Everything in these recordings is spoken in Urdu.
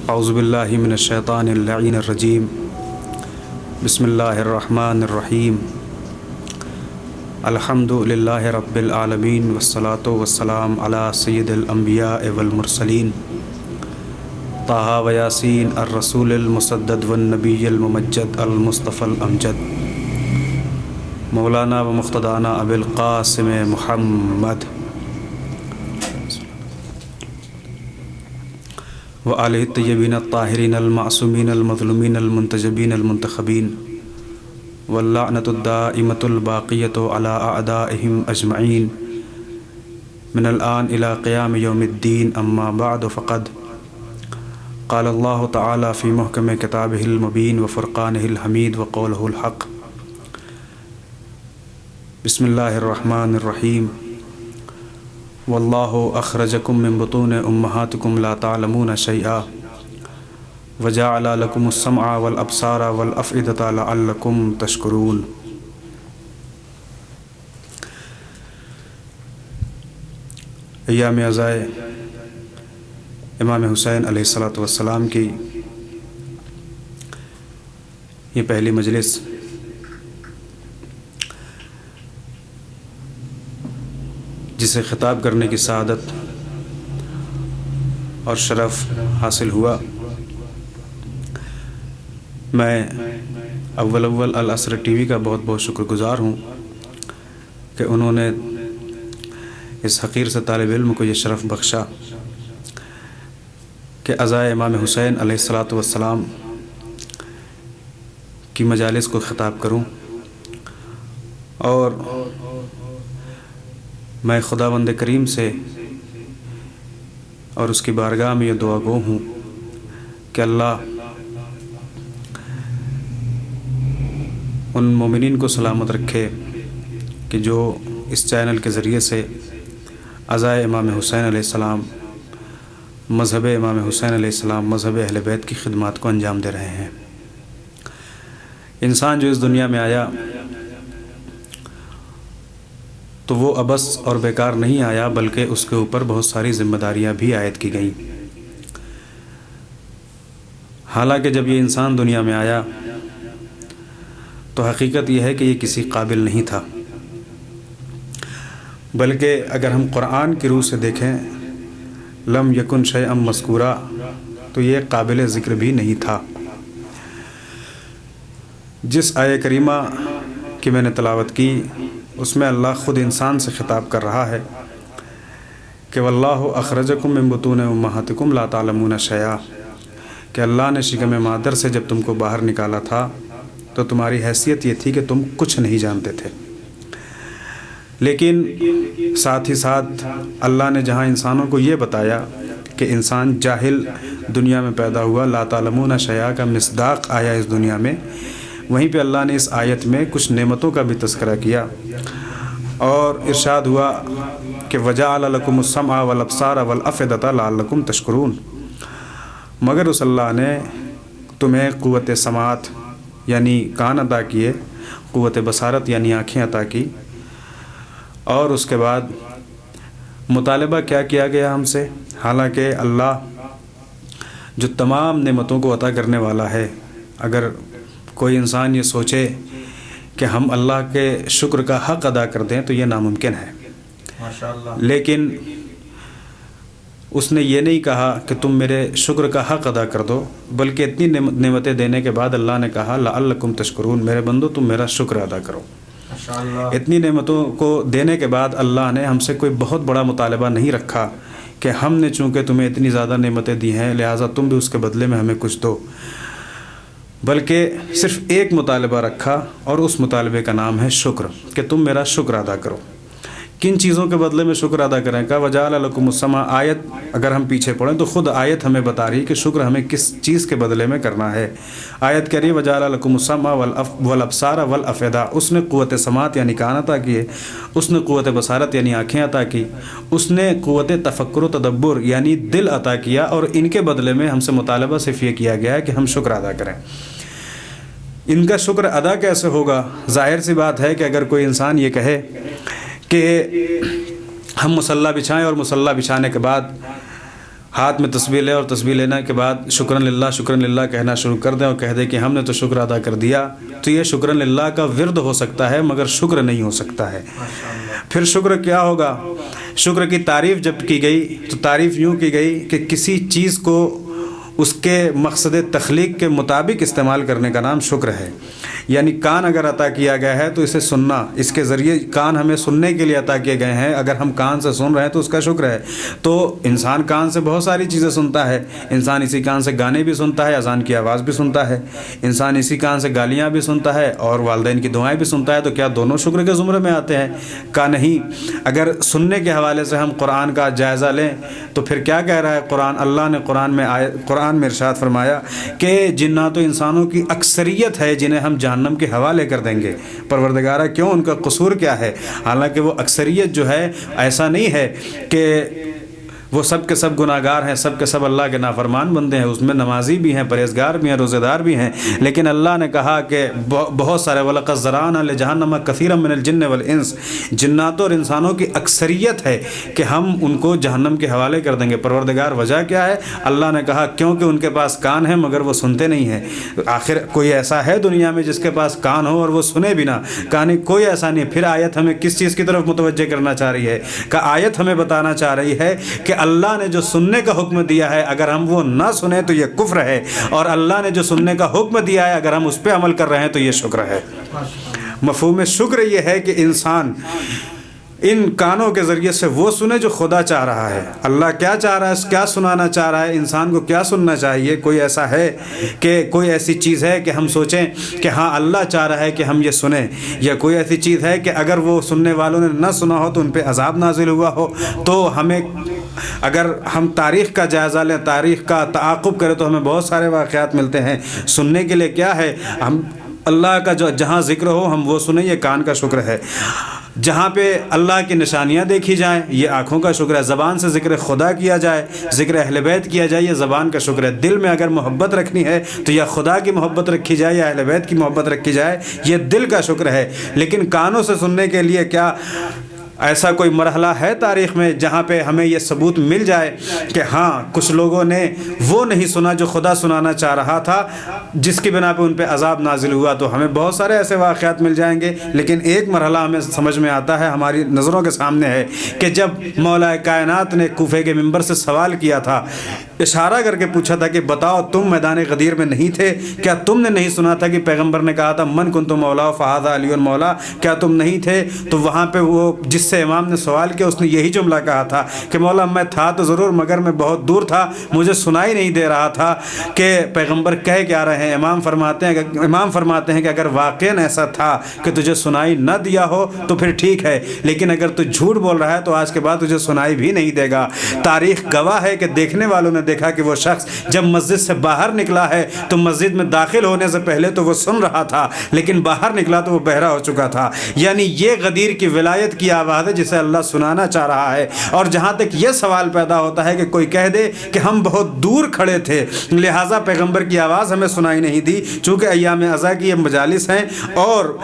اعوذ باللہ من الشیطان اللعین الرجیم بسم اللہ الرحمن الرحیم الحمد للہ رب العالمین والصلاة والسلام علی سید الانبیاء والمرسلین طٰہٰ و یاسین الرسول المسدد والنبی الممجد المصطفى الامجد مولانا و مقتدانا ابی القاسم محمد وآلہ الطیبین الطاہرین المعصومین المظلومین المنتجبین المنتخبین واللعنۃ الدائمۃ الباقیۃ علی اعدائہم اجمعین من الآن الی قیام یوم الدین اما بعد فقد قال اللہ تعالی فی محکم کتابہ المبین وفرقانہ الحمید وقولہ الحق بسم اللہ الرحمن الرحیم واللہ اخرجکم من بطون امہاتکم لا تعلمون شیئا وجعل لکم السمع والابصار والافئدۃ لعلکم تشکرون۔ ایام عزائے امام حسین علیہ السلام کی یہ پہلی مجلس جسے خطاب کرنے کی سعادت اور شرف حاصل ہوا، میں اول العصر ٹی وی کا بہت بہت شکر گزار ہوں کہ انہوں نے اس حقیر سے طالب علم کو یہ شرف بخشا کہ عزائے امام حسین علیہ السلام کی مجالس کو خطاب کروں، اور میں خداوند کریم سے اور اس کی بارگاہ میں یہ دعا گو ہوں کہ اللہ ان مومنین کو سلامت رکھے کہ جو اس چینل کے ذریعے سے عزائے امام حسین علیہ السلام، مذہب امام حسین علیہ السلام، مذہب اہل بیت کی خدمات کو انجام دے رہے ہیں۔ انسان جو اس دنیا میں آیا تو وہ عبث اور بیکار نہیں آیا، بلکہ اس کے اوپر بہت ساری ذمہ داریاں بھی عائد کی گئیں۔ حالانکہ جب یہ انسان دنیا میں آیا تو حقیقت یہ ہے کہ یہ کسی قابل نہیں تھا، بلکہ اگر ہم قرآن کی روح سے دیکھیں لم یکن شیئا مذکورا تو یہ قابل ذکر بھی نہیں تھا۔ جس آیہ کریمہ کی میں نے تلاوت کی اس میں اللہ خود انسان سے خطاب کر رہا ہے کہ واللہ اخرجکم من بطون امہاتکم لا تعلمون شیئا، کہ اللہ نے شکم مادر سے جب تم کو باہر نکالا تھا تو تمہاری حیثیت یہ تھی کہ تم کچھ نہیں جانتے تھے، لیکن ساتھ ہی ساتھ اللہ نے جہاں انسانوں کو یہ بتایا کہ انسان جاہل دنیا میں پیدا ہوا، لا تعلمون شیئا کا مصداق آیا اس دنیا میں، وہیں پہ اللہ نے اس آیت میں کچھ نعمتوں کا بھی تذکرہ کیا اور ارشاد ہوا کہ وجعل لکم السمع والابصار والافئدۃ لعلکم تشکرون، مگر اس اللہ نے تمہیں قوت سماعت یعنی کان عطا کیے، قوت بصارت یعنی آنکھیں عطا کی، اور اس کے بعد مطالبہ کیا کیا گیا ہم سے، حالانکہ اللہ جو تمام نعمتوں کو عطا کرنے والا ہے، اگر کوئی انسان یہ سوچے کہ ہم اللہ کے شکر کا حق ادا کر دیں تو یہ ناممکن ہے، ماشاءاللہ، لیکن اس نے یہ نہیں کہا کہ تم میرے شکر کا حق ادا کر دو، بلکہ اتنی نعمتیں دینے کے بعد اللہ نے کہا لعلکم تشکرون، میرے بندو تم میرا شکر ادا کرو۔ اتنی نعمتوں کو دینے کے بعد اللہ نے ہم سے کوئی بہت بڑا مطالبہ نہیں رکھا کہ ہم نے چونکہ تمہیں اتنی زیادہ نعمتیں دی ہیں لہٰذا تم بھی اس کے بدلے میں ہمیں کچھ دو، بلکہ صرف ایک مطالبہ رکھا اور اس مطالبے کا نام ہے شکر، کہ تم میرا شکر ادا کرو۔ کن چیزوں کے بدلے میں شکر ادا کریں کا وجعل لکم السمع، آیت اگر ہم پیچھے پڑھیں تو خود آیت ہمیں بتا رہی کہ شکر ہمیں کس چیز کے بدلے میں کرنا ہے۔ آیت کہہ رہی ہے وجعل لکم السمع والابصار والافئدہ، اس نے قوت سماعت یعنی کان عطا کیے، اس نے قوت بصارت یعنی آنکھیں عطا کی، اس نے قوت تفکر و تدبر یعنی دل عطا کیا، اور ان کے بدلے میں ہم سے مطالبہ صرف یہ کیا گیا ہے کہ ہم شکر ادا کریں۔ ان کا شکر ادا کیسے ہوگا؟ ظاہر سی بات ہے کہ اگر کوئی انسان یہ کہے کہ ہم مصلی بچھائیں اور مصلی بچھانے کے بعد ہاتھ میں تسبیح لے اور تسبیح لینے کے بعد شکرن للہ کہنا شروع کر دیں اور کہہ دیں کہ ہم نے تو شکر ادا کر دیا، تو یہ شکرن للہ کا ورد ہو سکتا ہے مگر شکر نہیں ہو سکتا ہے۔ پھر شکر کیا ہوگا؟ شکر کی تعریف جب کی گئی تو تعریف یوں کی گئی کہ کسی چیز کو اس کے مقصد تخلیق کے مطابق استعمال کرنے کا نام شکر ہے۔ یعنی کان اگر عطا کیا گیا ہے تو اسے سننا، اس کے ذریعے کان ہمیں سننے کے لیے عطا کیے گئے ہیں، اگر ہم کان سے سن رہے ہیں تو اس کا شکر ہے۔ تو انسان کان سے بہت ساری چیزیں سنتا ہے، انسان اسی کان سے گانے بھی سنتا ہے، اذان کی آواز بھی سنتا ہے، انسان اسی کان سے گالیاں بھی سنتا ہے اور والدین کی دعائیں بھی سنتا ہے، تو کیا دونوں شکر کے زمرے میں آتے ہیں؟ کا نہیں۔ اگر سننے کے حوالے سے ہم قرآن کا جائزہ لیں تو پھر کیا کہہ رہا ہے قرآن؟ اللہ نے قرآن میں ارشاد فرمایا کہ جنات و انسانوں کی اکثریت ہے جنہیں ہم جہنم کے حوالے کر دیں گے۔ پروردگارہ کیوں؟ ان کا قصور کیا ہے؟ حالانکہ وہ اکثریت جو ہے ایسا نہیں ہے کہ وہ سب کے سب گناہ گار ہیں، سب کے سب اللہ کے نافرمان بندے ہیں، اس میں نمازی بھی ہیں، پرہیزگار بھی ہیں، روزہ دار بھی ہیں، لیکن اللہ نے کہا کہ بہت سارے وَلَقَدْ ذَرَأْنَا لِجَهَنَّمَ كَثِيرًا مِنَ الْجِنِّ وَالْإِنسِ، جناتوں اور انسانوں کی اکثریت ہے کہ ہم ان کو جہنم کے حوالے کر دیں گے۔ پروردگار وجہ کیا ہے؟ اللہ نے کہا کیونکہ ان کے پاس کان ہیں مگر وہ سنتے نہیں ہیں۔ آخر کوئی ایسا ہے دنیا میں جس کے پاس کان ہو اور وہ سنے بھی نہ؟ کہانی کوئی ایسا نہیں۔ پھر آیت ہمیں کس چیز کی طرف متوجہ کرنا چاہ رہی ہے؟ کہ آیت ہمیں بتانا چاہ رہی ہے کہ اللہ نے جو سننے کا حکم دیا ہے اگر ہم وہ نہ سنیں تو یہ کفر ہے، اور اللہ نے جو سننے کا حکم دیا ہے اگر ہم اس پہ عمل کر رہے ہیں تو یہ شکر ہے۔ مفہوم شکر یہ ہے کہ انسان ان کانوں کے ذریعے سے وہ سنے جو خدا چاہ رہا ہے۔ اللہ کیا چاہ رہا ہے، کیا سنانا چاہ رہا ہے، انسان کو کیا سننا چاہیے؟ کوئی ایسا ہے کہ کوئی ایسی چیز ہے کہ ہم سوچیں کہ ہاں اللہ چاہ رہا ہے کہ ہم یہ سنیں، یا کوئی ایسی چیز ہے کہ اگر وہ سننے والوں نے نہ سنا ہو تو ان پہ عذاب نازل ہوا ہو؟ تو ہمیں اگر ہم تاریخ کا جائزہ لیں، تاریخ کا تعاقب کریں تو ہمیں بہت سارے واقعات ملتے ہیں۔ سننے کے لیے کیا ہے؟ ہم اللہ کا جو جہاں ذکر ہو ہم وہ سنیں، یہ کان کا شکر ہے۔ جہاں پہ اللہ کی نشانیاں دیکھی جائیں یہ آنکھوں کا شکر ہے۔ زبان سے ذکر خدا کیا جائے، ذکر اہل بیت کیا جائے، یہ زبان کا شکر ہے۔ دل میں اگر محبت رکھنی ہے تو یا خدا کی محبت رکھی جائے یا اہل بیت کی محبت رکھی جائے، یہ دل کا شکر ہے۔ لیکن کانوں سے سننے کے لیے کیا ایسا کوئی مرحلہ ہے تاریخ میں جہاں پہ ہمیں یہ ثبوت مل جائے کہ ہاں کچھ لوگوں نے وہ نہیں سنا جو خدا سنانا چاہ رہا تھا، جس کی بنا پہ ان پہ عذاب نازل ہوا؟ تو ہمیں بہت سارے ایسے واقعات مل جائیں گے، لیکن ایک مرحلہ ہمیں سمجھ میں آتا ہے، ہماری نظروں کے سامنے ہے کہ جب مولا کائنات نے کوفے کے منبر سے سوال کیا تھا، اشارہ کر کے پوچھا تھا کہ بتاؤ تم میدان غدیر میں نہیں تھے؟ کیا تم نے نہیں سنا تھا کہ پیغمبر نے کہا تھا من کنت مولا فہذا علی مولا؟ کیا تم نہیں تھے؟ تو وہاں پہ وہ جس سے امام نے سوال کیا اس نے یہی جملہ کہا تھا کہ مولا میں تھا تو ضرور مگر میں بہت دور تھا، مجھے سنائی نہیں دے رہا تھا کہ پیغمبر کہہ کیا رہے ہیں۔ امام فرماتے ہیں کہ اگر واقعاً ایسا تھا کہ تجھے سنائی نہ دیا ہو تو پھر ٹھیک ہے، لیکن اگر تو جھوٹ بول رہا ہے تو آج کے بعد تجھے سنائی بھی نہیں دے گا۔ تاریخ گواہ ہے کہ دیکھنے والوں نے دیکھا کہ وہ شخص جب مسجد سے باہر نکلا ہے تو مسجد میں داخل ہونے سے پہلے تو وہ سن رہا تھا، لیکن باہر نکلا تو وہ بہرا ہو چکا تھا۔ یعنی یہ غدیر کی ولایت کی آواز ہے جسے اللہ سنانا چاہ رہا ہے۔ اور جہاں تک یہ سوال پیدا ہوتا ہے کہ کوئی کہہ دے کہ ہم بہت دور کھڑے تھے لہٰذا پیغمبر کی آواز ہمیں سنائی نہیں دی، چونکہ ایام عزا کی یہ مجالس ہیں اور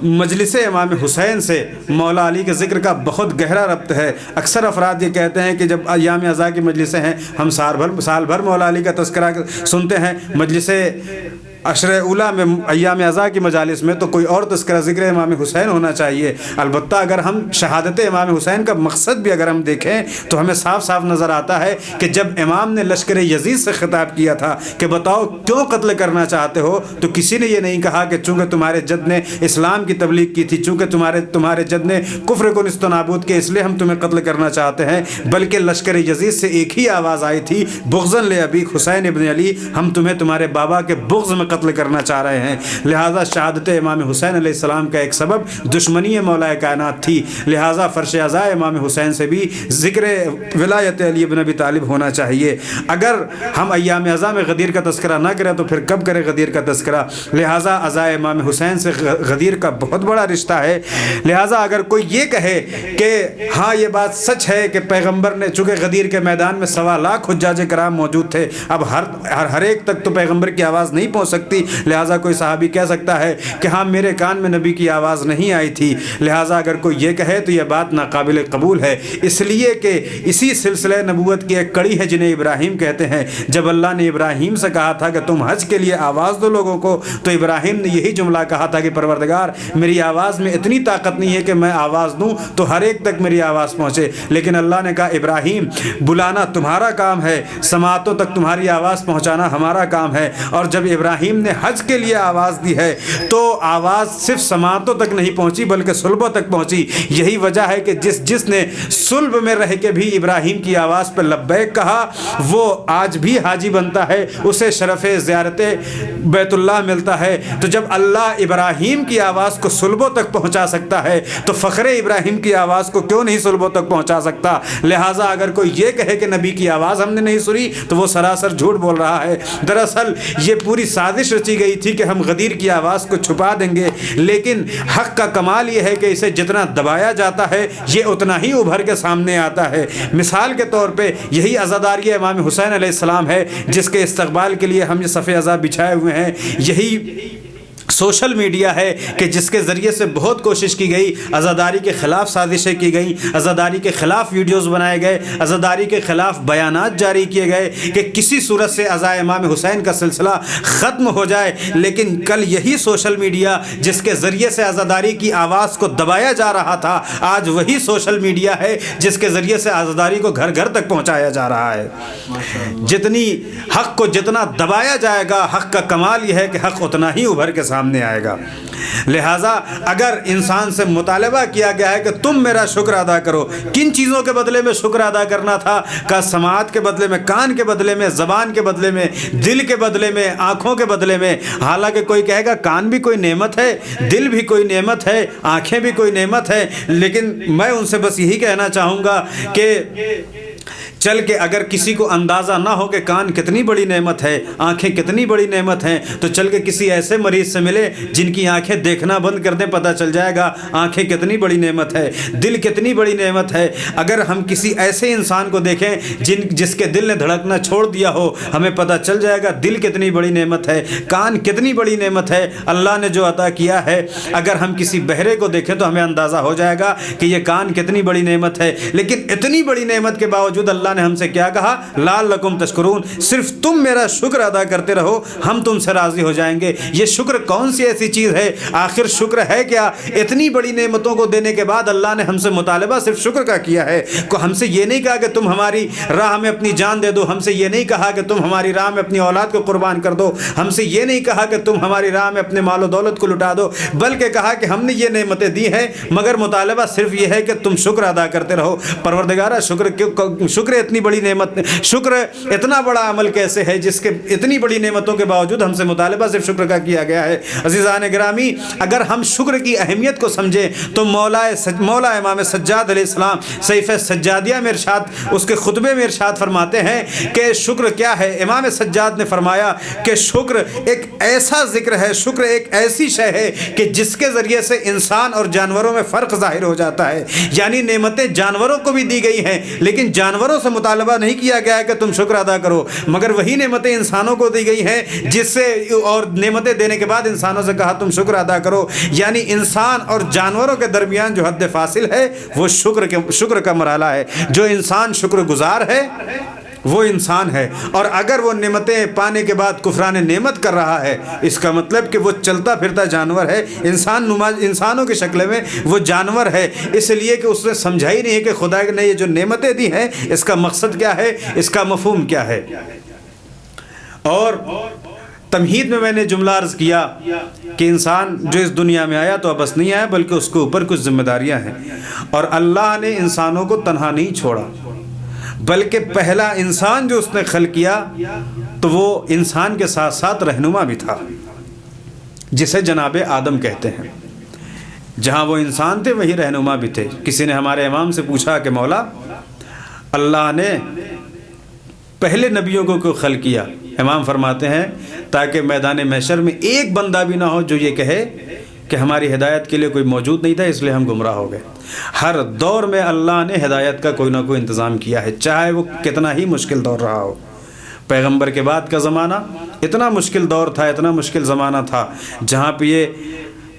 مجلس امام حسین سے مولا علی کے ذکر کا بہت گہرا ربط ہے۔ اکثر افراد یہ کہتے ہیں کہ جب ایام عزا کی مجلسیں ہیں ہم سال بھر مولا علی کا تذکرہ سنتے ہیں، مجلس عشر اولا میں ایام عزا کی مجالس میں تو کوئی اور تذکرہ ذکر امام حسین ہونا چاہیے۔ البتہ اگر ہم شہادت امام حسین کا مقصد بھی اگر ہم دیکھیں تو ہمیں صاف صاف نظر آتا ہے کہ جب امام نے لشکر یزید سے خطاب کیا تھا کہ بتاؤ کیوں قتل کرنا چاہتے ہو، تو کسی نے یہ نہیں کہا کہ چونکہ تمہارے جد نے اسلام کی تبلیغ کی تھی، چونکہ تمہارے جد نے کفر کو نیست و نابود کیا اس لیے ہم تمہیں قتل کرنا چاہتے ہیں، بلکہ لشکر یزید سے ایک ہی آواز آئی تھی بغضاً لابیک حسین ابن علی، ہم تمہیں تمہارے بابا کے بغض میں قتل کرنا چاہ رہے ہیں۔ لہٰذا شہادت امام حسین علیہ السلام کا ایک سبب دشمنی مولا کائنات تھی، لہٰذا فرش عزا امام حسین سے بھی ذکر ولایت علی بن ابی طالب ہونا چاہیے۔ اگر ہم ایام عزا میں غدیر کا تذکرہ نہ کریں تو پھر کب کریں غدیر کا تذکرہ؟ لہٰذا عزا امام حسین سے غدیر کا بہت بڑا رشتہ ہے۔ لہٰذا اگر کوئی یہ کہے کہ ہاں یہ بات سچ ہے کہ پیغمبر نے، چونکہ غدیر کے میدان میں 1.25 لاکھ حجاج کرام موجود تھے، اب ہر ایک تک تو پیغمبر کی آواز نہیں پہنچ سکتی، سکتی، لہٰذا کوئی صحابی کہہ سکتا ہے کہ ہاں میرے کان میں نبی کی آواز نہیں آئی تھی، لہٰذا اگر کوئی یہ کہے تو یہ بات ناقابل قبول ہے، اس لیے کہ اسی سلسلہ نبوت کی ایک کڑی ہے جنہیں ابراہیم کہتے ہیں۔ جب اللہ نے ابراہیم سے کہا تھا کہ تم حج کے لیے آواز دو لوگوں کو، تو ابراہیم نے یہی جملہ کہا تھا کہ پروردگار میری آواز میں اتنی طاقت نہیں ہے کہ میں آواز دوں تو ہر ایک تک میری آواز پہنچے، لیکن اللہ نے کہا ابراہیم بلانا تمہارا کام ہے، سماعتوں تک تمہاری آواز پہنچانا ہمارا کام ہے۔ اور جب ابراہیم نے حج کے لیے آواز دی ہے تو آواز صرف سماعتوں تک نہیں پہنچی بلکہ صلبوں تک پہنچی۔ یہی وجہ ہے کہ جس نے صلب میں رہ کے بھی ابراہیم کی آواز پہ لبیک کہا وہ آج بھی حاجی بنتا ہے، اسے شرف زیارت بیت اللہ ملتا ہے۔ تو جب اللہ ابراہیم کی آواز کو صلبوں تک پہنچا سکتا ہے تو فخر ابراہیم کی آواز کو کیوں نہیں صلبوں تک پہنچا سکتا؟ لہٰذا اگر کوئی یہ کہے کہ نبی کی آواز ہم نے نہیں سنی تو وہ سراسر جھوٹ بول رہا ہے۔ دراصل یہ پوری سازش رچی گئی تھی کہ ہم غدیر کی آواز کو چھپا دیں گے، لیکن حق کا کمال یہ ہے کہ اسے جتنا دبایا جاتا ہے یہ اتنا ہی ابھر کے سامنے آتا ہے۔ مثال کے طور پہ یہی عزاداری امام حسین علیہ السلام ہے جس کے استقبال کے لیے ہم یہ صف عزا بچھائے ہوئے ہیں۔ یہی سوشل میڈیا ہے کہ جس کے ذریعے سے بہت کوشش کی گئی، عزاداری کے خلاف سازشیں کی گئیں، عزاداری کے خلاف ویڈیوز بنائے گئے، عزاداری کے خلاف بیانات جاری کیے گئے کہ کسی صورت سے عزا امام حسین کا سلسلہ ختم ہو جائے۔ لیکن کل یہی سوشل میڈیا جس کے ذریعے سے عزاداری کی آواز کو دبایا جا رہا تھا، آج وہی سوشل میڈیا ہے جس کے ذریعے سے عزاداری کو گھر گھر تک پہنچایا جا رہا ہے۔ جتنی حق کو جتنا دبایا جائے گا، حق کا کمال یہ ہے کہ حق اتنا ہی ابھر کے سامنے آئے گا۔ لہٰذا اگر انسان سے مطالبہ کیا گیا ہے کہ تم میرا شکر ادا کرو، کن چیزوں کے بدلے میں شکر ادا کرنا تھا؟ کا سماعت کے بدلے میں، کان کے بدلے میں، زبان کے بدلے میں، دل کے بدلے میں، آنکھوں کے بدلے میں۔ حالانکہ کوئی کہے گا کان بھی کوئی نعمت ہے، دل بھی کوئی نعمت ہے، آنکھیں بھی کوئی نعمت ہے، لیکن میں ان سے بس یہی کہنا چاہوں گا کہ چل کے اگر کسی کو اندازہ نہ ہو کہ کان کتنی بڑی نعمت ہے، آنکھیں کتنی بڑی نعمت ہیں، تو چل کے کسی ایسے مریض سے ملے جن کی آنکھیں دیکھنا بند کر دیں، پتہ چل جائے گا آنکھیں کتنی بڑی نعمت ہے، دل کتنی بڑی نعمت ہے۔ اگر ہم کسی ایسے انسان کو دیکھیں جس کے دل نے دھڑکنا چھوڑ دیا ہو، ہمیں پتہ چل جائے گا دل کتنی بڑی نعمت ہے، کان کتنی بڑی نعمت ہے اللہ نے جو عطا کیا ہے۔ اگر ہم کسی بہرے کو دیکھیں تو ہمیں اندازہ ہو جائے گا کہ یہ کان کتنی بڑی نعمت ہے۔ لیکن اتنی بڑی نعمت کے باوجود اللہ نے ہم سے کیا کہا؟ لعلکم تشکرون، صرف تم میرا شکر ادا کرتے رہو، ہم تم سے راضی ہو جائیں گے۔ یہ شکر کون سی ایسی چیز ہے؟ آخر شکر ہے کیا؟ اتنی بڑی نعمتوں کو دینے کے بعد اللہ نے ہم سے مطالبہ صرف شکر کا کیا ہے۔ ہم سے یہ نہیں کہا کہ تم ہماری راہ میں اپنی جان دے دو، ہم سے یہ نہیں کہا کہ تم ہماری راہ میں اپنی اولاد کو قربان کر دو، ہم سے یہ نہیں کہا کہ تم ہماری راہ میں اپنے مال و دولت کو لٹا دو، بلکہ کہا کہ ہم نے یہ نعمتیں دی ہیں مگر مطالبہ صرف یہ ہے کہ تم شکر ادا کرتے رہو۔ پروردگارہ شکر اتنی بڑی نعمت، شکر اتنا بڑا عمل کیسے ہے جس کے اتنی بڑی نعمتوں کے باوجود ہم سے مطالبہ صرف شکر کا کیا گیا ہے۔ عزیزان گرامی، اگر ہم شکر کی اہمیت کو سمجھیں تو مولا امام سجاد علیہ السلام صحیفہ سجادیہ میں ارشاد، اس کے خطبے میں ارشاد فرماتے ہیں کہ شکر کیا ہے۔ امام سجاد نے فرمایا کہ شکر ایک ایسا ذکر ہے، شکر ایک ایسی شے ہے کہ جس کے ذریعے سے انسان اور جانوروں میں فرق ظاہر ہو جاتا ہے۔ یعنی نعمتیں جانوروں کو بھی دی گئی ہیں لیکن جانوروں سے مطالبہ نہیں کیا گیا ہے کہ تم شکر ادا کرو، مگر وہی نعمتیں انسانوں کو دی گئی ہیں جس سے، اور نعمتیں دینے کے بعد انسانوں سے کہا تم شکر ادا کرو۔ یعنی انسان اور جانوروں کے درمیان جو حد فاصل ہے وہ شکر کا مرحلہ ہے۔ جو انسان شکر گزار ہے وہ انسان ہے، اور اگر وہ نعمتیں پانے کے بعد کفران نعمت کر رہا ہے، اس کا مطلب کہ وہ چلتا پھرتا جانور ہے، انسانوں کی شکل میں وہ جانور ہے، اس لیے کہ اس نے سمجھا ہی نہیں ہے کہ خدا نے یہ جو نعمتیں دی ہیں اس کا مقصد کیا ہے، اس کا مفہوم کیا ہے۔ اور تمہید میں نے جملہ عرض کیا کہ انسان جو اس دنیا میں آیا تو بس نہیں آیا بلکہ اس کے اوپر کچھ ذمہ داریاں ہیں، اور اللہ نے انسانوں کو تنہا نہیں چھوڑا بلکہ پہلا انسان جو اس نے خلق کیا تو وہ انسان کے ساتھ ساتھ رہنما بھی تھا، جسے جناب آدم کہتے ہیں۔ جہاں وہ انسان تھے وہی رہنما بھی تھے۔ کسی نے ہمارے امام سے پوچھا کہ مولا، اللہ نے پہلے نبیوں کو کیوں خلق کیا؟ امام فرماتے ہیں تاکہ میدان محشر میں ایک بندہ بھی نہ ہو جو یہ کہے کہ ہماری ہدایت کے لیے کوئی موجود نہیں تھا اس لیے ہم گمراہ ہو گئے۔ ہر دور میں اللہ نے ہدایت کا کوئی نہ کوئی انتظام کیا ہے، چاہے وہ کتنا ہی مشکل دور رہا ہو۔ پیغمبر کے بعد کا زمانہ اتنا مشکل دور تھا، اتنا مشکل زمانہ تھا، جہاں پہ یہ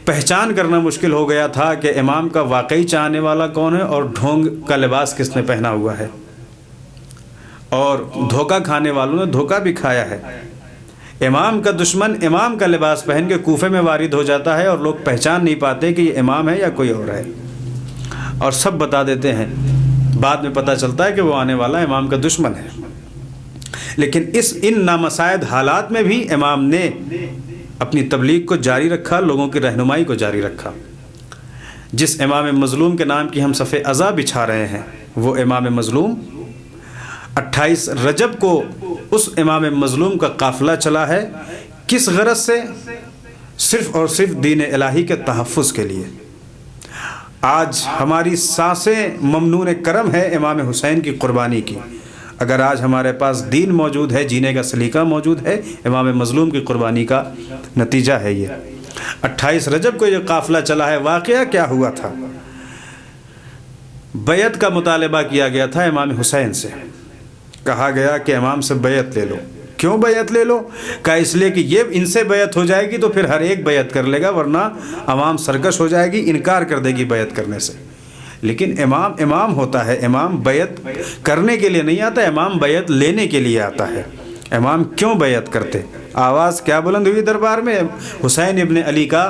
پہچان کرنا مشکل ہو گیا تھا کہ امام کا واقعی چاہنے والا کون ہے اور ڈھونگ کا لباس کس نے پہنا ہوا ہے، اور دھوکہ کھانے والوں نے دھوکہ بھی کھایا ہے۔ امام کا دشمن امام کا لباس پہن کے کوفے میں وارد ہو جاتا ہے اور لوگ پہچان نہیں پاتے کہ یہ امام ہے یا کوئی اور ہے، اور سب بتا دیتے ہیں، بعد میں پتہ چلتا ہے کہ وہ آنے والا امام کا دشمن ہے۔ لیکن ان نامساعد حالات میں بھی امام نے اپنی تبلیغ کو جاری رکھا، لوگوں کی رہنمائی کو جاری رکھا۔ جس امام مظلوم کے نام کی ہم صف عزا بچھا رہے ہیں، وہ امام مظلوم 28 رجب کو اس امام مظلوم کا قافلہ چلا ہے، کس غرض سے؟ صرف اور صرف دین الہی کے تحفظ کے لیے۔ آج ہماری سانسیں ممنون کرم ہے امام حسین کی قربانی کی۔ اگر آج ہمارے پاس دین موجود ہے، جینے کا سلیقہ موجود ہے، امام مظلوم کی قربانی کا نتیجہ ہے یہ۔ 28 رجب کو یہ قافلہ چلا ہے۔ واقعہ کیا ہوا تھا؟ بیعت کا مطالبہ کیا گیا تھا امام حسین سے، کہا گیا کہ امام سے بیعت لے لو۔ کیوں بیعت لے لو؟ کہا اس لیے کہ یہ ان سے بیعت ہو جائے گی تو پھر ہر ایک بیعت کر لے گا، ورنہ عوام سرکش ہو جائے گی، انکار کر دے گی بیعت کرنے سے۔ لیکن امام ہوتا ہے، امام بیعت کرنے کے لیے نہیں آتا، امام بیعت لینے کے لیے آتا ہے۔ امام کیوں بیعت کرتے؟ آواز کیا بلند ہوئی دربار میں؟ حسین ابن علی کا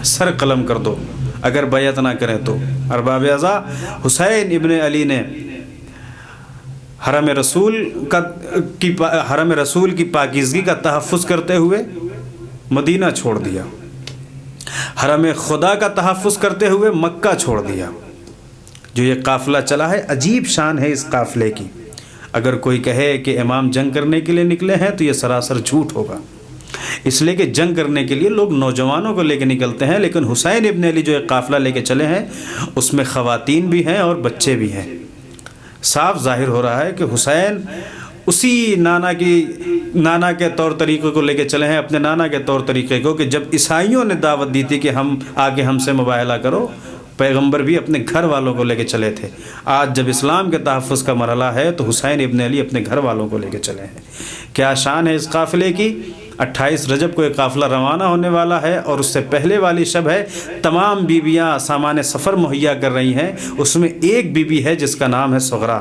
سر قلم کر دو اگر بیعت نہ کریں تو۔ ارباب اعضاء، حسین ابن علی نے حرم رسول کی پاکیزگی کا تحفظ کرتے ہوئے مدینہ چھوڑ دیا، حرم خدا کا تحفظ کرتے ہوئے مکہ چھوڑ دیا۔ جو یہ قافلہ چلا ہے، عجیب شان ہے اس قافلے کی۔ اگر کوئی کہے کہ امام جنگ کرنے کے لیے نکلے ہیں تو یہ سراسر جھوٹ ہوگا، اس لیے کہ جنگ کرنے کے لیے لوگ نوجوانوں کو لے کے نکلتے ہیں، لیکن حسین ابن علی جو یہ قافلہ لے کے چلے ہیں اس میں خواتین بھی ہیں اور بچے بھی ہیں۔ صاف ظاہر ہو رہا ہے کہ حسین اسی نانا کے طور طریقے کو لے کے چلے ہیں، اپنے نانا کے طور طریقے کو، کہ جب عیسائیوں نے دعوت دی تھی کہ ہم آگے ہم سے مباہلہ کرو، پیغمبر بھی اپنے گھر والوں کو لے کے چلے تھے۔ آج جب اسلام کے تحفظ کا مرحلہ ہے تو حسین ابن علی اپنے گھر والوں کو لے کے چلے ہیں۔ کیا شان ہے اس قافلے کی؟ 28 رجب کو ایک قافلہ روانہ ہونے والا ہے، اور اس سے پہلے والی شب ہے۔ تمام بیویاں سامان سفر مہیا کر رہی ہیں، اس میں ایک بیوی ہے جس کا نام ہے صغرا۔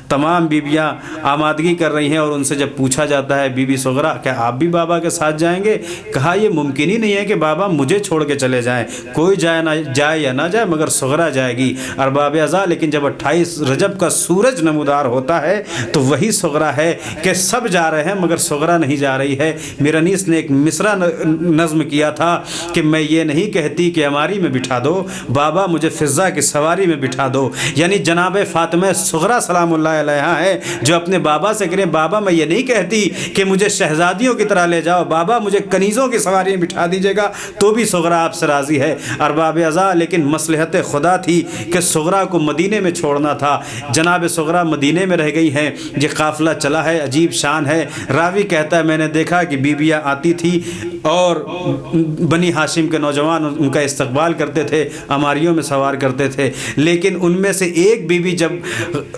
تمام بیویاں آمادگی کر رہی ہیں، اور ان سے جب پوچھا جاتا ہے بی بی صغرا کیا آپ بھی بابا کے ساتھ جائیں گے؟ کہا یہ ممکن ہی نہیں ہے کہ بابا مجھے چھوڑ کے چلے جائیں، کوئی جائے یا نہ جائے مگر صغرا جائے گی۔ ارباب اعضاء، لیکن جب 28 رجب کا سورج نمودار ہوتا ہے تو وہی صغرا ہے کہ سب جا رہے ہیں مگر صغرا نہیں جا رہی ہے۔ میرا نیس نے ایک مصرع نظم کیا تھا کہ میں یہ نہیں کہتی کہ ہماری میں بٹھا دو، بابا مجھے فضا کی سواری میں بٹھا دو۔ یعنی جناب فاطمہ صغرا سلام اللہ علیہا ہے جو اپنے بابا سے کریں بابا میں یہ نہیں کہتی کہ مجھے شہزادیوں کی طرح لے جاؤ، بابا مجھے کنیزوں کی سواری میں بٹھا دیجیے گا، تو بھی صغرا آپ سے راضی ہے۔ ارباب اعضاء، لیکن مصلحت خدا تھی کہ صغرا کو مدینے میں چھوڑنا تھا۔ جناب صغرا مدینے میں رہ گئی ہیں۔ یہ قافلہ چلا ہے، عجیب شان ہے۔ راوی کہتا ہے میں نے دیکھا کہ بیویاں آتی تھی اور بنی ہاشم کے نوجوان ان کا استقبال کرتے تھے، اماریوں میں سوار کرتے تھے، لیکن ان میں سے ایک بیوی جب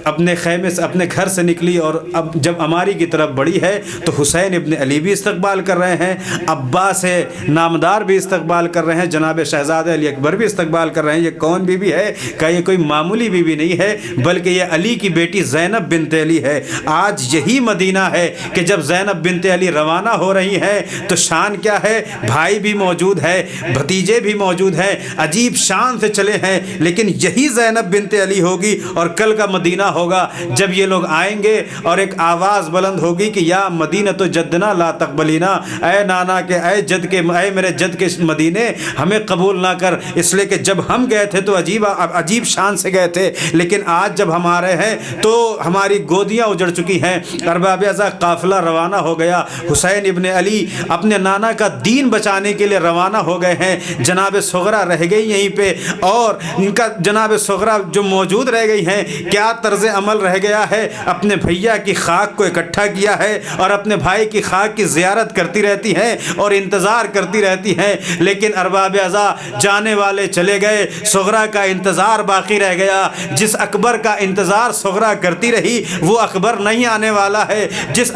اپنے خیمے سے اپنے گھر سے نکلی اور اب جب اماری کی طرف بڑھی ہے تو حسین ابن علی بھی استقبال کر رہے ہیں، عباس نامدار بھی استقبال کر رہے ہیں، جناب شہزادہ علی اکبر بھی استقبال کر رہے ہیں۔ یہ کون بیوی ہے؟ کہ یہ کوئی معمولی بیوی نہیں ہے بلکہ یہ علی کی بیٹی زینب بنت علی ہے۔ آج یہی مدینہ ہے کہ جب زینب بنت علی روانہ ہو رہی ہے تو شان کیا ہے؟ بھائی بھی موجود ہے، بھتیجے بھی موجود ہیں، عجیب شان سے چلے ہیں، لیکن یہی زینب بنت علی ہوگی اور کل کا مدینہ ہوگا جب یہ لوگ آئیں گے اور ایک آواز بلند ہوگی کہ یا مدینہ تو جدنا لا تقبلینا، اے نانا کے اے جد کے اے میرے جد کے مدینے ہمیں قبول نہ کر، اس لیے کہ جب ہم گئے تھے تو عجیب شان سے گئے تھے، لیکن آج جب ہم آ رہے ہیں تو ہماری گودیاں اجڑ چکی ہیں۔ ارباب اعضاء، قافلہ روانہ ہو گیا۔ حسین ابن علی علی اپنے نانا کا دین بچانے کے لیے روانہ ہو گئے ہیں. جناب صغرا رہ گئی یہیں پہ اور ان کا جناب صغرا جو موجود رہ گئی ہیں. کیا طرز عمل رہ گیا ہے؟ اپنے بھیا کی خاک کو اکٹھا کیا ہے اور اپنے بھائی کی خاک کی زیارت کرتی رہتی ہیں اور انتظار کرتی رہتی ہیں. لیکن ارباب عزا جانے والے چلے گئے, صغرا کا انتظار باقی رہ گیا. جس اکبر کا انتظار صغرا کرتی رہی وہ اکبر نہیں آنے والا ہے. جس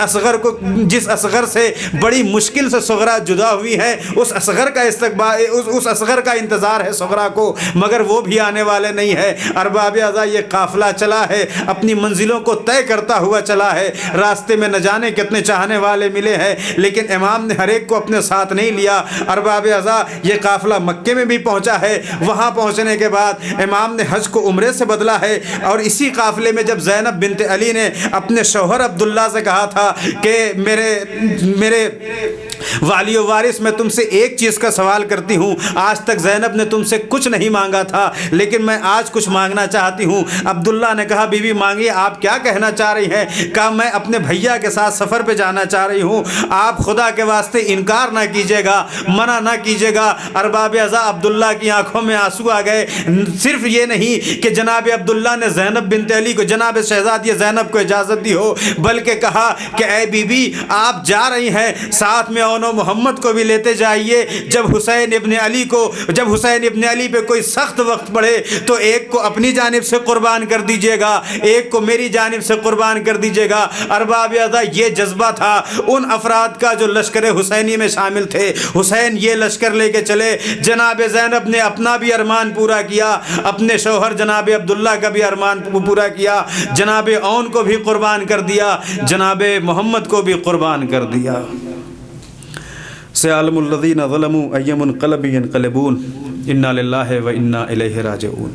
اصغر سے بڑی مشکل سے صغرا جدا ہوئی ہے اس اصغر کا استقبال اس اصغر کا انتظار ہے صغرا کو, مگر وہ بھی آنے والے نہیں ہے. ارباب عزا یہ قافلہ چلا ہے, اپنی منزلوں کو طے کرتا ہوا چلا ہے. راستے میں نہ جانے کتنے چاہنے والے ملے ہیں لیکن امام نے ہر ایک کو اپنے ساتھ نہیں لیا. ارباب عزا یہ قافلہ مکے میں بھی پہنچا ہے. وہاں پہنچنے کے بعد امام نے حج کو عمرے سے بدلا ہے. اور اسی قافلے میں جب زینب بنت علی نے اپنے شوہر عبداللہ سے کہا تھا کہ میرے والی و وارث میں تم سے ایک چیز کا سوال کرتی ہوں, آج تک زینب نے تم سے کچھ نہیں مانگا تھا لیکن میں آج کچھ مانگنا چاہتی ہوں. عبداللہ نے کہا بی بی مانگیے, آپ کیا کہنا چاہ رہی ہیں؟ کہا میں اپنے بھیا کے ساتھ سفر پہ جانا چاہ رہی ہوں, آپ خدا کے واسطے انکار نہ کیجیے گا, منع نہ کیجیے گا. ارباب عزا عبداللہ کی آنکھوں میں آنسو آ گئے. صرف یہ نہیں کہ جناب عبداللہ نے زینب بنت علی کو, جناب شہزادی زینب کو اجازت دی ہو, بلکہ کہا کہ اے بی بی آپ جا رہی ہیں ساتھ میں اونو محمد کو بھی لیتے جائیے. جب حسین ابن علی پہ کوئی سخت وقت پڑے تو ایک کو اپنی جانب سے قربان کر دیجیے گا, ایک کو میری جانب سے قربان کر دیجیے گا. ارباب عزا یہ جذبہ تھا ان افراد کا جو لشکر حسینی میں شامل تھے. حسین یہ لشکر لے کے چلے. جناب زینب نے اپنا بھی ارمان پورا کیا, اپنے شوہر جناب عبداللہ کا بھی ارمان پورا کیا, جناب اون کو بھی قربان کر دیا, جناب محمد کو بھی قربان کر دیا. سيعلم الذين ظلموا أي منقلب ينقلبون إنا لله وإنا إليه راجعون.